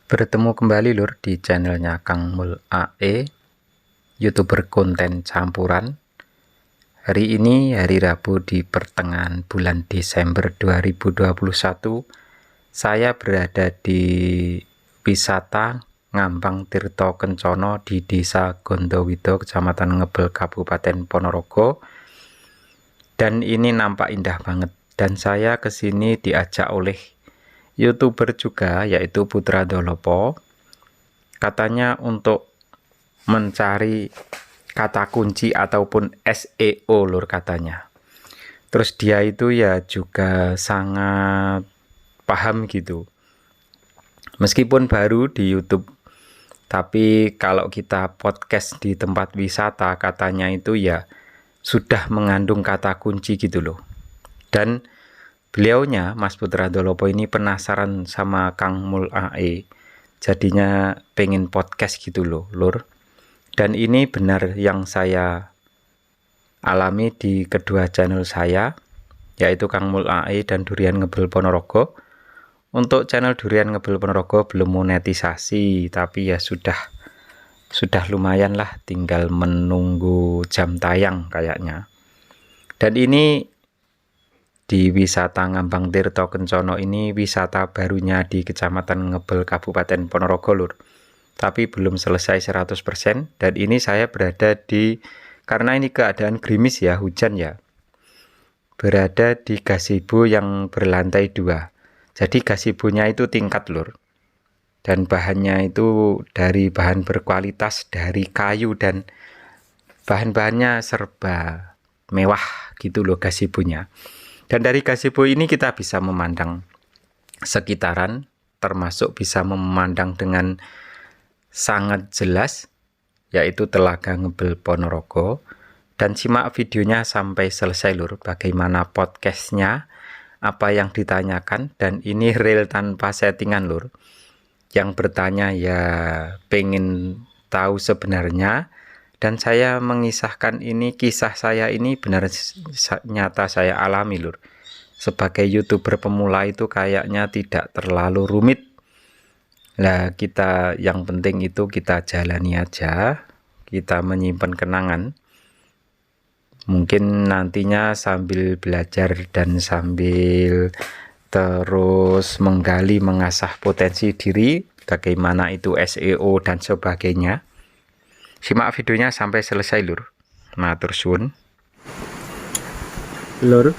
Bertemu kembali lur di channelnya Kang Mul AE, YouTuber konten campuran. Hari ini hari Rabu di pertengahan bulan Desember 2021. Saya berada di wisata Ngambang Tirto Kencono di Desa Gondowido, Kecamatan Ngebel, Kabupaten Ponorogo. Dan ini nampak indah banget. Dan saya kesini diajak oleh YouTuber juga, yaitu Putra Dolopo. Katanya untuk mencari kata kunci ataupun SEO lur katanya. Terus dia itu ya juga sangat paham gitu. Meskipun baru di YouTube, tapi kalau kita podcast di tempat wisata katanya itu ya sudah mengandung kata kunci gitu loh. Dan beliaunya, Mas Putra Dolopo ini penasaran sama Kang Mul AE. Jadinya pengen podcast gitu loh, lur. Dan ini benar yang saya alami di kedua channel saya, yaitu Kang Mul AE dan Durian Ngebel Ponorogo. Untuk channel Durian Ngebel Ponorogo belum monetisasi, tapi ya sudah lumayan lah, tinggal menunggu jam tayang kayaknya. Dan ini di wisata Ngambang Tirto Kencono ini wisata barunya di Kecamatan Ngebel, Kabupaten Ponorogo lur. Tapi belum selesai 100%. Dan ini saya berada di, karena ini keadaan gerimis ya, hujan ya, berada di gazebo yang berlantai 2. Jadi gazebonya itu tingkat lur. Dan bahannya itu dari bahan berkualitas, dari kayu, dan bahan-bahannya serba mewah gitu loh gazebonya. Dan dari gazebo ini kita bisa memandang sekitaran, termasuk bisa memandang dengan sangat jelas, yaitu Telaga Ngebel Ponorogo. Dan simak videonya sampai selesai lur, bagaimana podcastnya, apa yang ditanyakan. Dan ini real tanpa settingan lur. Yang bertanya ya pengen tahu sebenarnya. Dan saya mengisahkan ini, kisah saya ini benar nyata saya alami lur. Sebagai YouTuber pemula itu kayaknya tidak terlalu rumit. Nah kita yang penting itu kita jalani aja. Kita menyimpan kenangan. Mungkin nantinya sambil belajar dan sambil terus menggali, mengasah potensi diri. Bagaimana itu SEO dan sebagainya. Simak videonya sampai selesai lur. Matur suwun. Lur,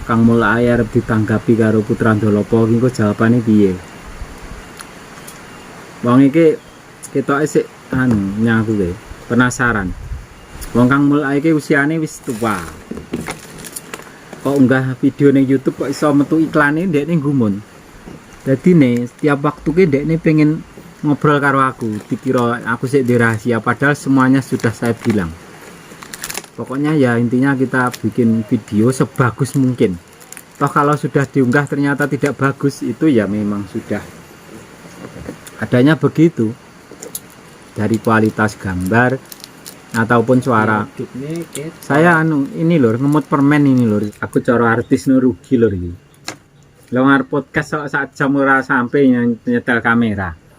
Kang Mul AE arep ditanggapi karo Putra Dolopo iki kok jawabane piye? Wong iki ketoke sik nyaku ke, penasaran. Wong Kang Mul AE iki usiane wis tua. Kok unggah video ning YouTube kok iso metu iklane ndekne gumun. Dadi ne setiap waktu ke ndekne pengen ngobrol karo aku, dikira aku sih dirahasia, padahal semuanya sudah saya bilang. Pokoknya ya intinya kita bikin video sebagus mungkin. Toh kalau sudah diunggah ternyata tidak bagus, itu ya memang sudah adanya begitu. Dari kualitas gambar ataupun suara. Saya ini lur, ngemut permen ini lur. Aku cara artis rugi lur iki. Lo ngarep podcast saat jam ora sampai nyetel kamera.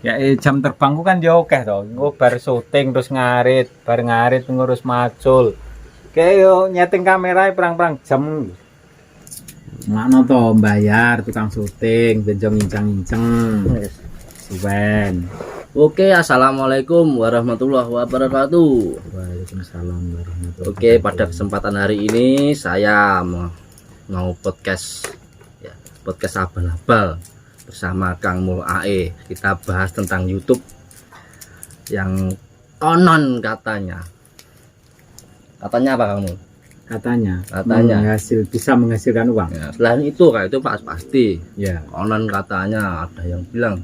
Ya jam terbangku kan dia oke toh. Engko bar syuting terus ngarit, bar ngarit ngurus macul. Kayak yo nyeting kamera perang-perang jam. Ngono to bayar tukang syuting, benjong incang-incang. Suwen. Oke, assalamualaikum warahmatullahi wabarakatuh. Waalaikumsalam warahmatullahi wabarakatuh. Oke, pada kesempatan hari ini saya mau podcast ya, podcast abal-abal bersama Kang Mul AE. Kita bahas tentang YouTube yang konon katanya apa Kang Mul? Katanya bisa menghasilkan uang. Ya, selain itu kayak itu pasti. Ya. Konon katanya ada yang bilang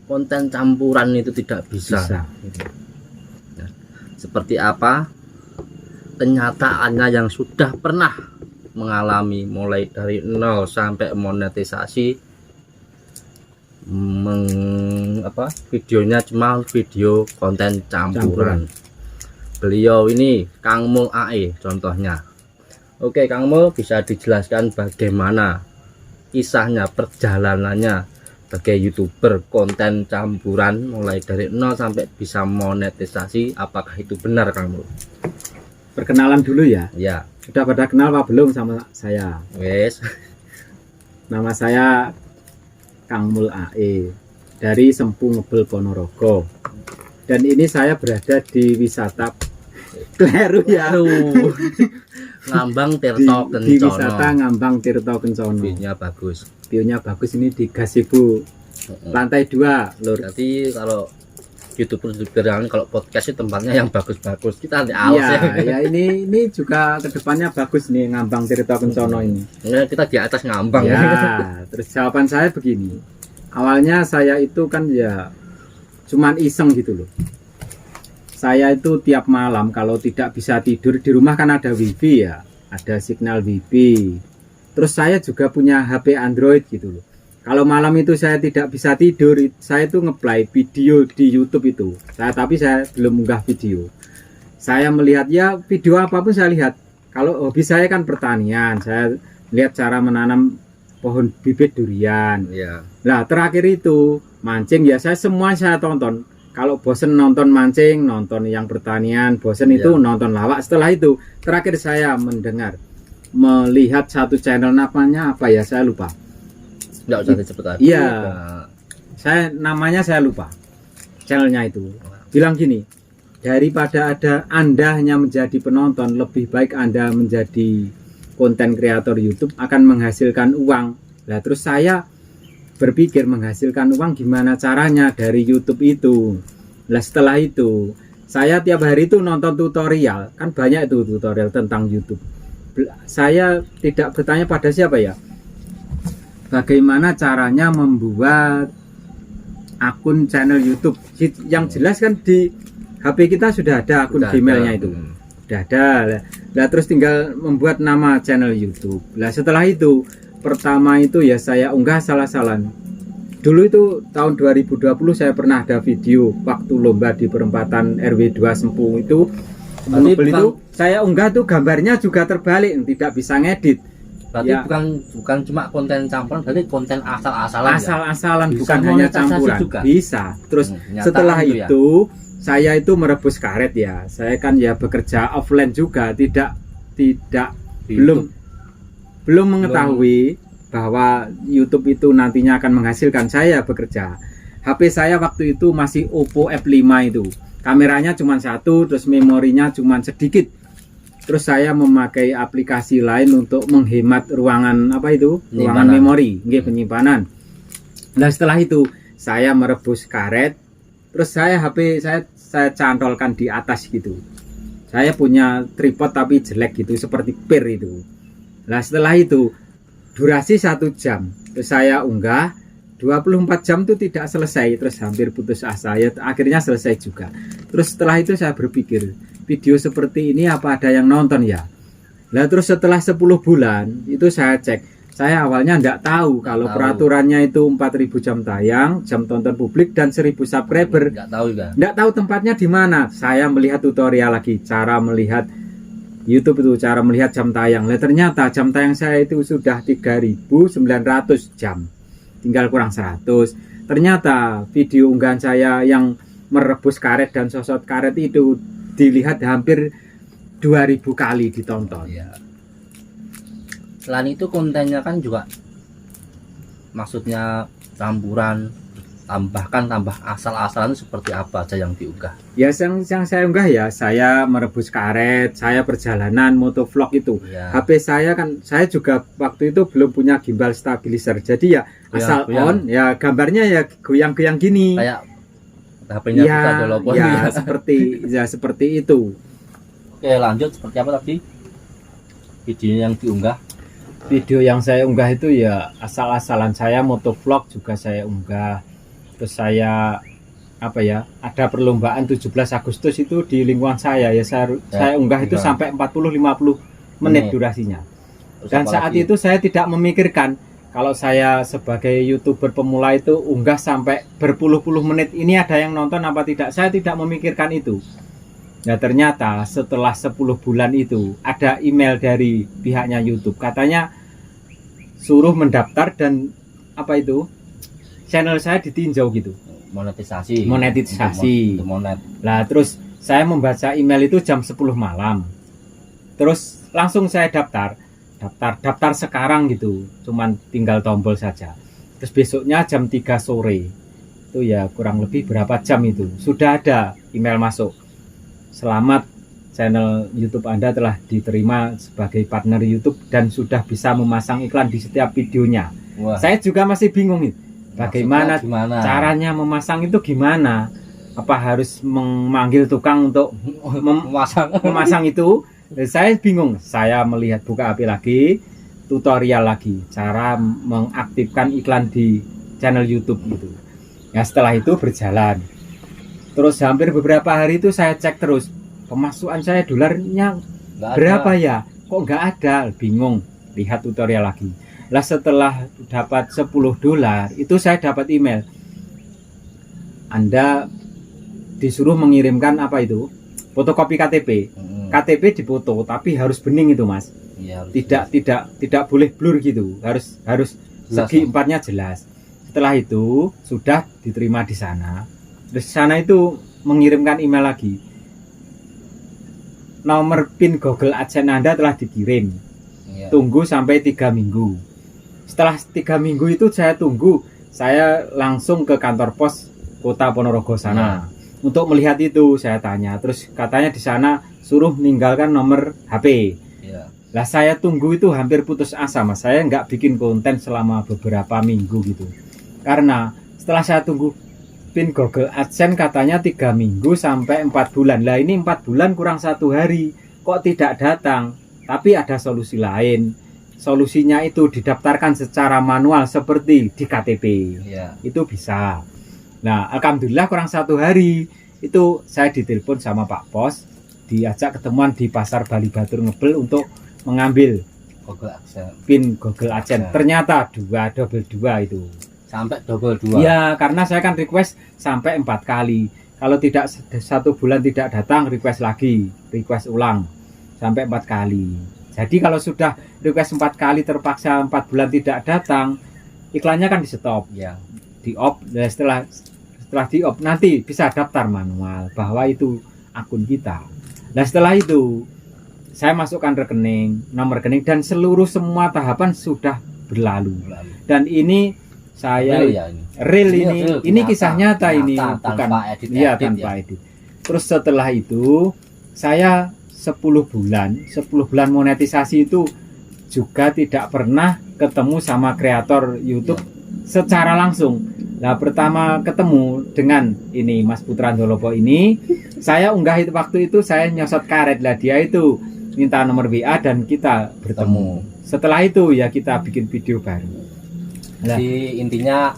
konten campuran itu tidak bisa. Ya. Seperti apa kenyataannya yang sudah pernah mengalami mulai dari 0 sampai monetisasi. Videonya cuma video konten campuran. Beliau ini Kang Mul AE contohnya. Oke, Kang Mul bisa dijelaskan bagaimana kisahnya, perjalanannya sebagai YouTuber konten campuran mulai dari nol sampai bisa monetisasi, apakah itu benar Kang Mul? Perkenalan dulu ya. Ya, Sudah pada kenal apa belum sama saya? wes. Nama saya Kang Mul AE dari Sempu Ngebel Ponorogo. Dan ini saya berada di wisata Kleru ya. Ngambang Di, Tirto di wisata Kencono. Ngambang Tirto Kencono. View-nya bagus. View-nya bagus ini di Gazebo lantai 2 lur. Jadi kalau YouTuber kalau podcast itu tempatnya yang bagus-bagus, kita nanti awas Iya, ya. ya ini juga kedepannya bagus nih Ngambang Tirto Kencono ini. Nah, kita di atas ngambang. Ya, terus jawaban saya begini. Awalnya saya itu kan ya cuman iseng gitu loh. Saya itu tiap malam kalau tidak bisa tidur di rumah kan ada wifi ya, ada signal wifi. Terus saya juga punya HP Android gitu loh. Kalau malam itu saya tidak bisa tidur, saya itu ngeplay video di YouTube itu. Tapi saya belum unggah video. Saya melihat ya video apapun saya lihat. Kalau hobi saya kan pertanian, saya lihat cara menanam pohon bibit durian. Iya. Nah terakhir itu mancing ya semua saya tonton. Kalau bosen nonton mancing, nonton yang pertanian, bosen itu nonton lawak. Setelah itu terakhir saya melihat satu channel, namanya apa ya saya lupa. Enggak usah disebut aja. Iya. Namanya saya lupa. Channelnya itu bilang gini, daripada Anda hanya menjadi penonton, lebih baik Anda menjadi konten kreator YouTube, akan menghasilkan uang. Nah terus saya berpikir menghasilkan uang gimana caranya dari YouTube itu. Nah setelah itu saya tiap hari itu nonton tutorial, kan banyak itu tutorial tentang YouTube. Saya tidak bertanya pada siapa ya, bagaimana caranya membuat akun channel YouTube. Yang jelas kan di HP kita sudah ada akun Gmailnya itu, sudah ada. Nah terus tinggal membuat nama channel YouTube. Nah setelah itu pertama itu ya saya unggah salah-salan. Dulu itu tahun 2020 saya pernah ada video waktu lomba di perempatan RW 2 Sempu itu. Mobil itu saya unggah tuh gambarnya juga terbalik, tidak bisa ngedit. Berarti Ya. bukan cuma konten campuran, berarti konten asal-asalan. Asal-asalan Bisa bukan hanya monetisasi campuran. juga. Bisa. Terus Nyata setelah itu ya. itu saya itu merebus karet ya. Saya kan ya bekerja offline juga, tidak Di belum mengetahui bahwa YouTube itu nantinya akan menghasilkan. Saya bekerja. HP saya waktu itu masih Oppo F5 itu. Kameranya cuma satu, terus memorinya cuma sedikit. Terus saya memakai aplikasi lain untuk menghemat ruangan ruangan memori, penyimpanan. Nah setelah itu saya merebus karet, terus HP saya cantolkan di atas gitu. Saya punya tripod tapi jelek gitu, seperti pir itu. Nah setelah itu durasi 1 jam, terus saya unggah 24 jam itu tidak selesai, terus hampir putus asa ya, akhirnya selesai juga. Terus setelah itu saya berpikir, video seperti ini apa ada yang nonton ya. Nah terus setelah 10 bulan itu saya cek, saya awalnya enggak tahu kalau peraturannya itu 4000 jam tayang, jam tonton publik dan 1000 subscriber. Enggak tahu tempatnya di mana. Saya melihat tutorial lagi, cara melihat YouTube itu, cara melihat jam tayang. Nah, ternyata jam tayang saya itu sudah 3900 jam, tinggal kurang 100. Ternyata video unggahan saya yang merebus karet dan sosot karet itu dilihat hampir 2000 kali ditonton. Ya. Selain itu kontennya kan juga maksudnya campuran, tambah asal-asalan seperti apa aja yang diunggah? Ya yang saya unggah ya, saya merebus karet, saya perjalanan motovlog itu. Ya. HP saya kan, saya juga waktu itu belum punya gimbal stabilizer, jadi ya asal on ya gambarnya ya goyang-goyang gini. Kayak HP-nya ya, kita dolopon ya, seperti itu. Oke, lanjut seperti apa tadi video yang diunggah? Video yang saya unggah itu ya asal-asalan, saya motovlog juga saya unggah. Terus saya ada perlombaan 17 Agustus itu di lingkungan saya ya, saya unggah itu sampai 40-50 menit durasinya. Dan saat itu saya tidak memikirkan kalau saya sebagai YouTuber pemula itu unggah sampai berpuluh-puluh menit ini ada yang nonton apa tidak, saya tidak memikirkan itu. Nah ternyata setelah 10 bulan itu ada email dari pihaknya YouTube, katanya suruh mendaftar dan channel saya ditinjau gitu. Monetisasi. Monetisasi. Untuk monet. Lah terus saya membaca email itu jam 10 malam. Terus langsung saya daftar sekarang gitu. Cuman tinggal tombol saja. Terus besoknya jam 3 sore. Itu ya kurang lebih berapa jam itu. Sudah ada email masuk. Selamat, channel YouTube Anda telah diterima sebagai partner YouTube dan sudah bisa memasang iklan di setiap videonya. Wah. Saya juga masih bingung nih. Bagaimana caranya memasang itu gimana? Apa harus memanggil tukang untuk memasang itu? Saya bingung. Saya melihat buka HP lagi, tutorial lagi, cara mengaktifkan iklan di channel YouTube gitu. Ya setelah itu berjalan. Terus hampir beberapa hari itu saya cek terus. Pemasukan saya dolarnya berapa ya? Kok nggak ada? Bingung. Lihat tutorial lagi. Lah setelah dapat 10 dolar, itu saya dapat email. Anda disuruh mengirimkan apa itu? Fotokopi KTP. KTP dipoto, tapi harus bening itu, Mas. Ya, tidak boleh blur gitu. Harus segi empatnya jelas. Setelah itu sudah diterima di sana. Terus sana itu mengirimkan email lagi. Nomor PIN Google AdSense Anda telah dikirim. Ya. Tunggu sampai 3 minggu. Setelah 3 minggu itu saya tunggu. Saya langsung ke kantor pos Kota Ponorogo sana. Untuk melihat itu saya tanya. Terus katanya di sana suruh meninggalkan nomor HP. Ya. Lah saya tunggu itu hampir putus asa, Mas. Saya nggak bikin konten selama beberapa minggu gitu. Karena setelah saya tunggu PIN Google AdSense katanya 3 minggu sampai 4 bulan. Lah ini 4 bulan kurang 1 hari. Kok tidak datang? Tapi ada solusi lain. Solusinya itu didaftarkan secara manual seperti di KTP. Ya. Itu bisa. Nah, alhamdulillah kurang 1 hari itu saya ditelepon sama Pak Pos, diajak ketemuan di Pasar Bali Batur Ngebel untuk mengambil Google AdSense. PIN Google AdSense. Ternyata double 2 itu. Sampai double 2. Ya, karena saya kan request sampai 4 kali. Kalau tidak 1 bulan tidak datang, request lagi, request ulang sampai 4 kali. Jadi kalau sudah request 4 kali terpaksa 4 bulan tidak datang, iklannya kan di stop, Ya. di off. Dan setelah di off nanti bisa daftar manual bahwa itu akun kita. Nah setelah itu saya masukkan rekening, nomor rekening dan seluruh semua tahapan sudah berlalu. Dan ini saya real ini kisah nyata ini, bukan ya tanpa edit. Terus setelah itu saya 10 bulan monetisasi itu juga tidak pernah ketemu sama kreator YouTube secara langsung. Nah pertama ketemu dengan ini Mas Putra Ndolopo ini, saya unggah itu waktu itu saya nyosot karet lah, dia itu minta nomor WA dan kita bertemu. Setelah itu ya kita bikin video baru. Jadi intinya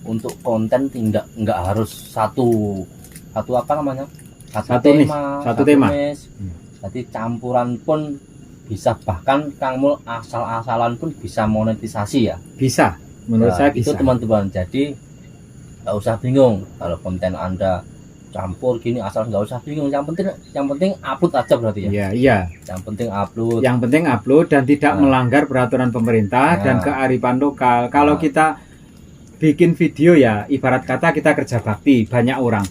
untuk konten nggak harus satu apa namanya? Satu tema. Jadi campuran pun bisa, bahkan Kang Mul asal-asalan pun bisa monetisasi ya. Bisa. Menurut saya bisa. Itu teman-teman. Jadi nggak usah bingung kalau konten Anda campur gini, asal nggak usah bingung. Yang penting upload aja berarti ya. Iya. Yang penting upload dan tidak melanggar peraturan pemerintah dan kearifan lokal. Kalau kita bikin video ya, ibarat kata kita kerja bakti, banyak orang.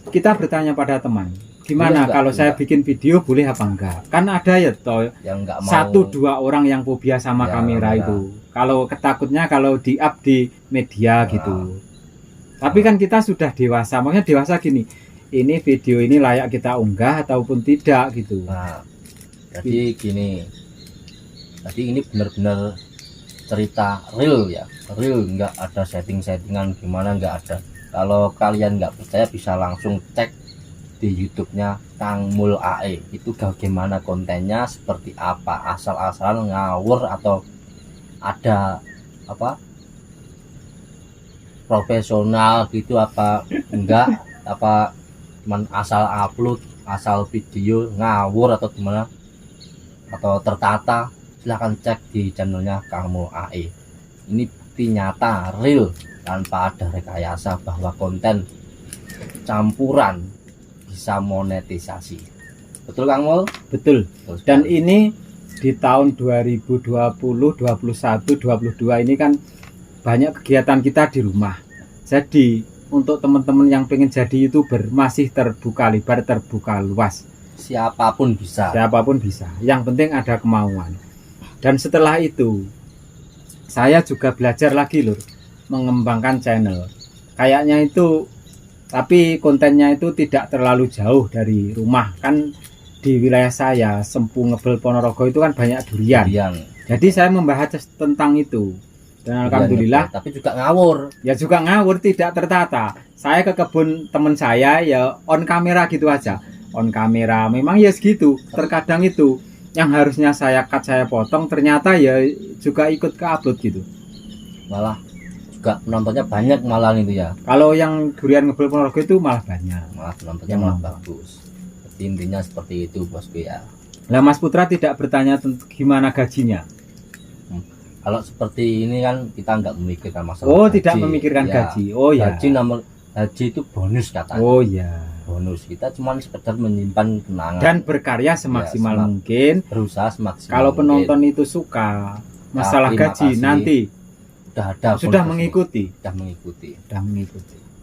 Kita bertanya pada teman, gimana kalau saya bikin video boleh apa enggak? Kan ada ya toh yang enggak mau. 1-2 orang yang fobia sama kamera itu. Kalau ketakutnya kalau di-up di media gitu. Tapi kan kita sudah dewasa, makanya dewasa gini. Ini video ini layak kita unggah ataupun tidak gitu. Nah, jadi gini. Jadi ini benar-benar cerita real ya. Real, enggak ada setting-settingan gimana, enggak ada. Kalau kalian nggak percaya bisa langsung cek di YouTube-nya Kang Mul AE. Itu bagaimana kontennya, seperti apa, asal-asalan ngawur atau ada apa profesional gitu apa enggak, apa cuman asal upload, asal video ngawur atau gimana atau tertata. Silahkan cek di channelnya Kang Mul AE. Ini bukti nyata real tanpa ada rekayasa bahwa konten campuran bisa monetisasi. Betul Kang Mul? Betul. Dan ini di tahun 2020, 21, 22 ini kan banyak kegiatan kita di rumah. Jadi untuk teman-teman yang pengen jadi YouTuber masih terbuka lebar, terbuka luas. Siapapun bisa. Siapapun bisa. Yang penting ada kemauan. Dan setelah itu saya juga belajar lagi lur, mengembangkan channel. Kayaknya itu, tapi kontennya itu tidak terlalu jauh dari rumah. Kan di wilayah saya, Sempu, Ngebel, Ponorogo itu kan banyak durian. Jadi saya membahas tentang itu. Dan alhamdulillah, tapi juga ngawur. Ya juga ngawur, tidak tertata. Saya ke kebun teman saya ya on kamera gitu aja. On kamera memang ya segitu. Terkadang itu yang harusnya saya cut, saya potong, ternyata ya juga ikut ke upload gitu. Malah juga penontonnya banyak malah itu ya. Kalau yang durian Ngebel Ponorogo itu malah banyak. Malah penontonnya malah bagus. Jadi intinya seperti itu bosku ya. Nah Mas Putra tidak bertanya tentang gimana gajinya. Kalau seperti ini kan kita nggak memikirkan masalah gaji. Tidak memikirkan ya. gaji. Oh ya. Haji itu bonus katanya. Oh ya. Bonus, kita cuma sekedar menyimpan kenangan dan berkarya semaksimal mungkin. Berusaha semaksimal. Kalau penonton itu suka masalah gaji nanti sudah mengikuti.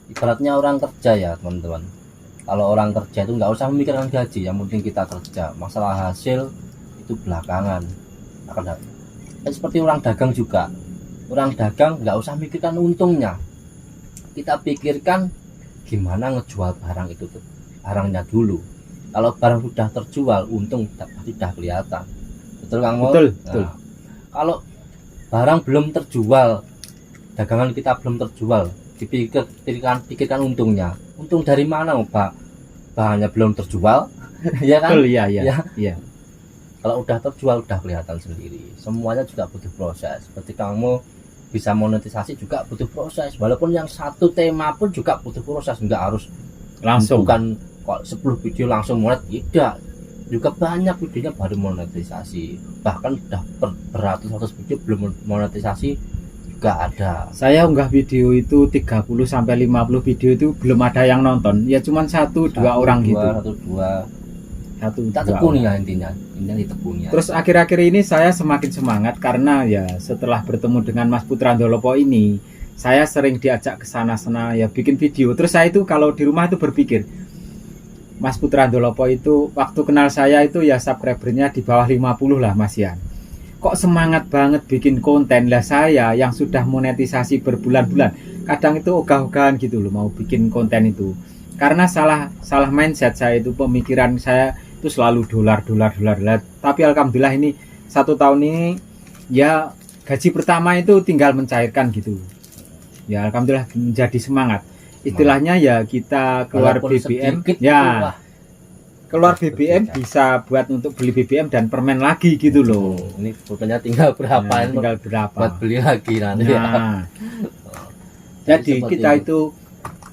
Ibaratnya orang kerja ya teman-teman. Kalau orang kerja itu nggak usah memikirkan gaji, yang penting kita kerja. Masalah hasil itu belakangan. Seperti orang dagang juga. Orang dagang nggak usah mikirkan untungnya. Kita pikirkan gimana ngejual barang itu, barangnya dulu. Kalau barang sudah terjual, untung sudah kelihatan. Betul Kang Mul? Betul. Kalau barang belum terjual, dagangan kita belum terjual, pikirkan untungnya. Untung dari mana Pak? Bahannya belum terjual. Ya kan? Betul, iya. Kalau udah terjual udah kelihatan sendiri. Semuanya juga butuh proses. Seperti kamu bisa monetisasi juga butuh proses. Walaupun yang satu tema pun juga butuh proses. Enggak harus langsung. Bukan kok 10 video langsung monet. Tidak. Juga banyak videonya baru monetisasi. Bahkan udah beratus-ratus video belum monetisasi juga ada. Saya unggah video itu 30 sampai 50 video itu belum ada yang nonton. Ya cuman satu dua orang gitu. Tak tekuni ya intinya ditekuni. Terus akhir-akhir ini saya semakin semangat karena ya setelah bertemu dengan Mas Putra Ndolopo ini, saya sering diajak ke sana-sana ya bikin video. Terus saya itu kalau di rumah itu berpikir, Mas Putra Ndolopo itu waktu kenal saya itu ya subscribernya di bawah 50 lah Mas Yan. Kok semangat banget bikin konten lah, saya yang sudah monetisasi berbulan-bulan. Kadang itu ogah-ogahan gitu loh mau bikin konten itu. Karena salah mindset saya itu, pemikiran saya itu selalu dolar. Tapi alhamdulillah ini 1 tahun ini ya gaji pertama itu tinggal mencairkan gitu. Ya alhamdulillah menjadi semangat. Istilahnya ya kita keluar BBM ya. Keluar BBM bisa buat untuk beli BBM dan permen lagi gitu loh. Ini fotonya tinggal berapa? Tinggal berapa? Buat beli lagi nanti. Nah, jadi kita itu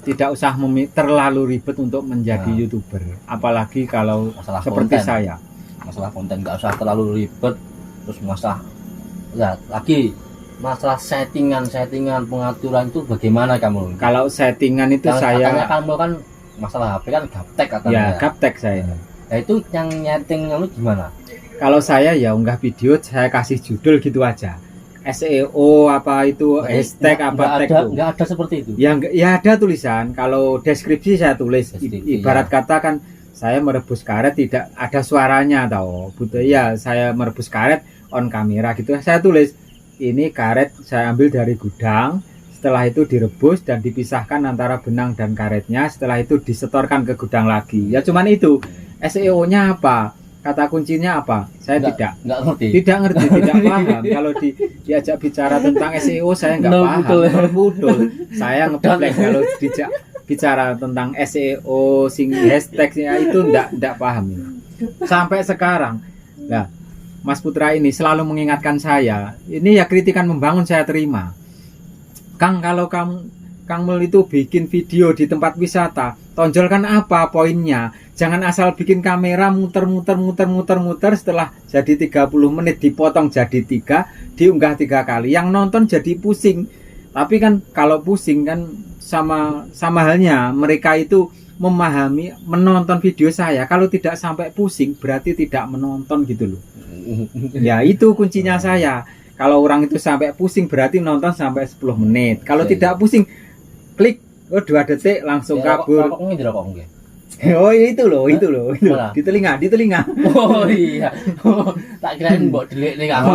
tidak usah terlalu ribet untuk menjadi YouTuber, apalagi kalau masalah seperti konten. Saya masalah konten nggak usah terlalu ribet. Terus masalah settingan pengaturan itu bagaimana kamu? Kalau settingan itu saya kamu kan masalah HP kan gaptek katanya. Ya gaptek saya. Nah itu yang nyeting kamu gimana? Kalau saya ya unggah video saya kasih judul gitu aja. SEO apa itu hashtag apa tag itu nggak ada seperti itu ya ada tulisan. Kalau deskripsi saya tulis ibarat kata kan saya merebus karet tidak ada suaranya atau butuh ya saya merebus karet on kamera gitu saya tulis ini karet saya ambil dari gudang, setelah itu direbus dan dipisahkan antara benang dan karetnya, setelah itu disetorkan ke gudang lagi. Ya cuman itu. SEO nya apa, kata kuncinya apa, saya tidak ngerti, tidak paham. Kalau diajak bicara tentang SEO saya nggak paham, betul. Saya ngeplek kalau dijak bicara tentang SEO sing hashtagnya itu nggak paham sampai sekarang. Nah Mas Putra ini selalu mengingatkan saya, ini ya kritikan membangun saya terima. Kang, kalau Kang Mul itu bikin video di tempat wisata, tonjolkan apa poinnya. Jangan asal bikin kamera muter setelah jadi 30 menit dipotong jadi 3, diunggah 3 kali. Yang nonton jadi pusing. Tapi kan kalau pusing kan sama halnya mereka itu memahami menonton video saya. Kalau tidak sampai pusing berarti tidak menonton gitu loh. Ya itu kuncinya saya. Kalau orang itu sampai pusing berarti nonton sampai 10 menit. Kalau Iya, tidak pusing, klik, 2 detik langsung kabur. Rokok nggih rokok nggih. Oh itu loh. Mana? Di telinga. Oh iya. Tak kirain mbok delik ning kamu.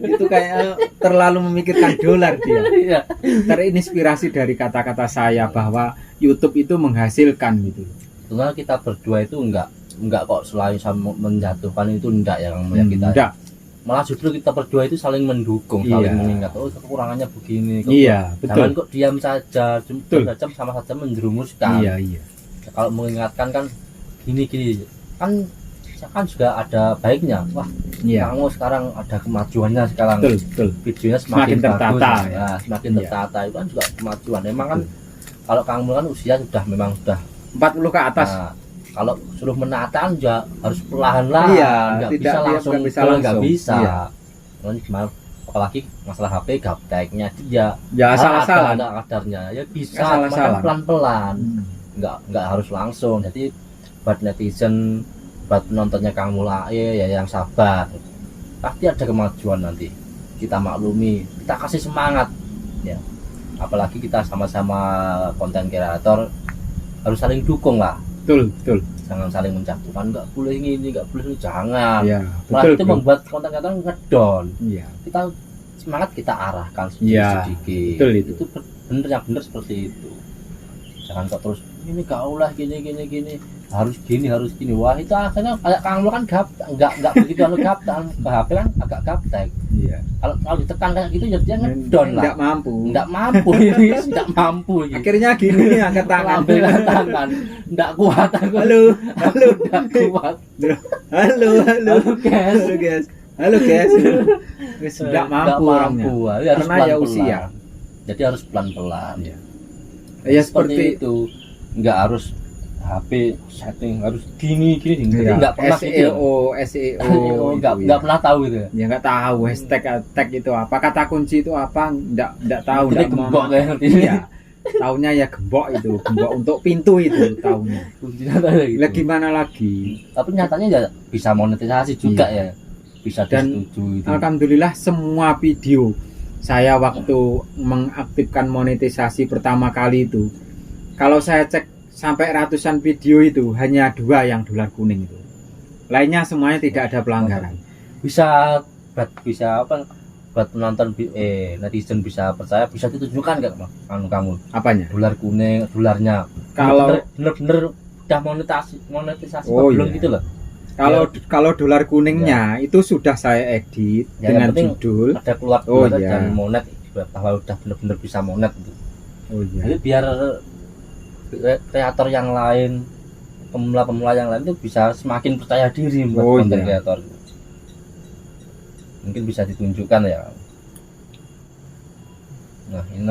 Itu kayak terlalu memikirkan dolar dia. Iya. Terinspirasi dari kata-kata saya bahwa YouTube itu menghasilkan gitu. Sebenarnya kita berdua itu enggak kok selalu sama menjatuhkan itu enggak ya Kang yang kita. Enggak. Malah justru kita berdua itu saling mendukung, saling mengingat. Oh, kekurangannya begini. Iya, betul. Jangan kok diam saja, cuma sama saja menjerumuskan. Iya. Kalau mengingatkan kan gini kan juga ada baiknya. Wah, Iya. kamu sekarang ada kemajuannya sekarang. Betul. Videonya Semakin tertata. bagus, ya, semakin Iya. tertata itu kan juga kemajuan. Memang kan kalau Kang Mul kan usia memang sudah 40 ke atas. Nah, kalau suruh menata kan juga harus perlahan lah, Iya, nggak tidak, bisa dia langsung, bukan bisa kalau langsung. nggak bisa. Iya. Apalagi masalah HP gapteknya dia Ya asal-asalan. ada kadarnya ya bisa, Asal-asalan. cuman pelan-pelan, nggak harus langsung. Jadi buat netizen, buat penontonnya Kang Mul AE ya yang sabar, pasti ada kemajuan nanti. Kita maklumi, kita kasih semangat ya. Apalagi kita sama-sama konten kreator harus saling dukung lah. Betul. Jangan saling menjatuhkan, nggak boleh ini, nggak boleh ini, jangan. Iya, Malah betul. itu membuat konten kreator ngedon. Iya. Kita semangat kita arahkan Iya, sedikit. betul itu. Bener yang bener seperti itu. Jangan kok terus ini kau lah gini harus gini. Wah itu akhirnya kayak kamu kan nggak begitu gaptek. HP kan agak gaptek. Iya. Kalau ditekan kayak gitu ya dia ngedon lah. Nggak Nggak mampu mampu. ini, nggak mampu ini. Akhirnya gini angkat tangan. Ambil tangan, nggak kuat aku. Halo. Nggak kuat. Halo. Halo guys. Wis nggak mampu orangnya. Ya, harus Karena ya pelan-pelan. usia. Jadi harus pelan-pelan. Ya seperti itu. Nggak harus HP setting harus gini. Jadi Iya. nggak pernah gitu. SEO Nggak pernah tahu gitu. Ya nggak tahu hashtag itu apa, kata kunci itu apa, nggak tahu. Jadi Nggak gembok mau- kayak ngerti. Iya. Taunya ya gembok untuk pintu itu taunya. Kuncinya ada gitu. Lah gimana lagi? Tapi nyatanya ya bisa monetisasi juga ya. Bisa Dan disetujui itu. Alhamdulillah semua video saya waktu mengaktifkan monetisasi pertama kali itu, kalau saya cek sampai ratusan video itu hanya 2 yang dolar kuning itu. Lainnya semuanya tidak ada pelanggaran. Bisa apa buat penonton netizen bisa percaya, bisa ditunjukkan nggak kamu Apanya? dolar kuning, dolarnya Kalau bener-bener udah monetisasi Oh, belum iya. gitu loh. kalau dolar kuningnya itu sudah saya edit Ya, dengan yang penting judul. ada keluar Oh, dolar iya. dan monet bahwa udah bener-bener bisa monet gitu. Oh iya. Jadi biar kreator yang lain, pemula yang lain itu bisa semakin percaya diri buat Oh, konten iya. kreator. Mungkin bisa ditunjukkan ya. Nah, ini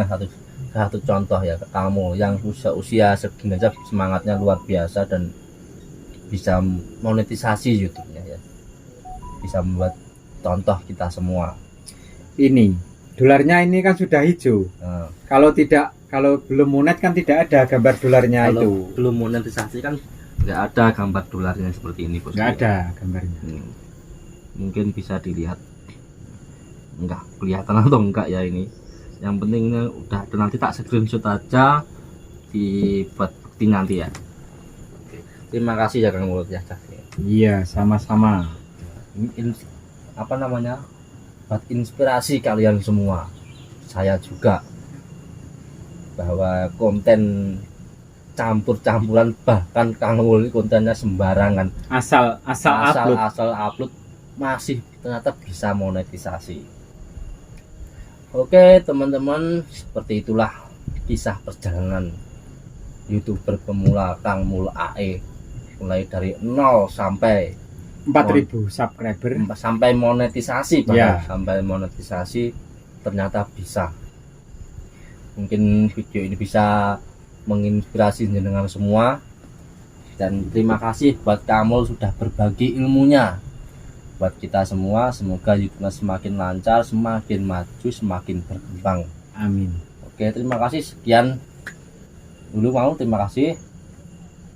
satu contoh ya kamu yang usia segini aja semangatnya luar biasa dan bisa monetisasi YouTube-nya ya. Bisa membuat contoh kita semua. Ini dolarnya ini kan sudah hijau. Nah, Kalau belum monet kan tidak ada gambar dolarnya kalau itu. belum monetisasi kan nggak ada gambar dolarnya seperti ini bos. Nggak ada gambarnya. Mungkin bisa dilihat enggak kelihatan atau enggak ya ini. Yang penting ini udah ada, nanti tak screenshot aja dibuat bukti nanti ya. Oke. Terima kasih ya Kang Mulut ya. Iya, sama-sama. Apa namanya, buat inspirasi kalian semua, saya juga, bahwa konten campur-campuran, bahkan Kang Mul kontennya sembarangan, Asal upload masih ternyata bisa monetisasi. Oke teman-teman, seperti itulah kisah perjalanan YouTuber pemula Kang Mul AE, mulai dari 0 sampai 4.000 subscriber. sampai monetisasi, Ya. sampai monetisasi ternyata bisa. Mungkin video ini bisa menginspirasi jenengan semua, dan terima kasih buat Kang Mul sudah berbagi ilmunya buat kita semua. Semoga YouTube-nya semakin lancar, semakin maju, semakin berkembang. Amin. Oke, terima kasih. Sekian dulu terima kasih.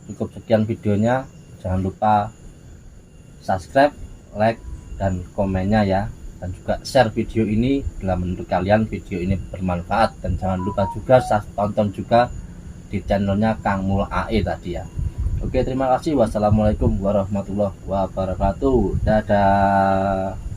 Cukup sekian videonya. Jangan lupa subscribe, like, dan komennya ya. dan juga share video ini bila menurut kalian video ini bermanfaat, dan jangan lupa juga tonton juga di channelnya Kang Mul AE tadi ya. Oke, terima kasih. Wassalamualaikum warahmatullahi wabarakatuh. Dadah.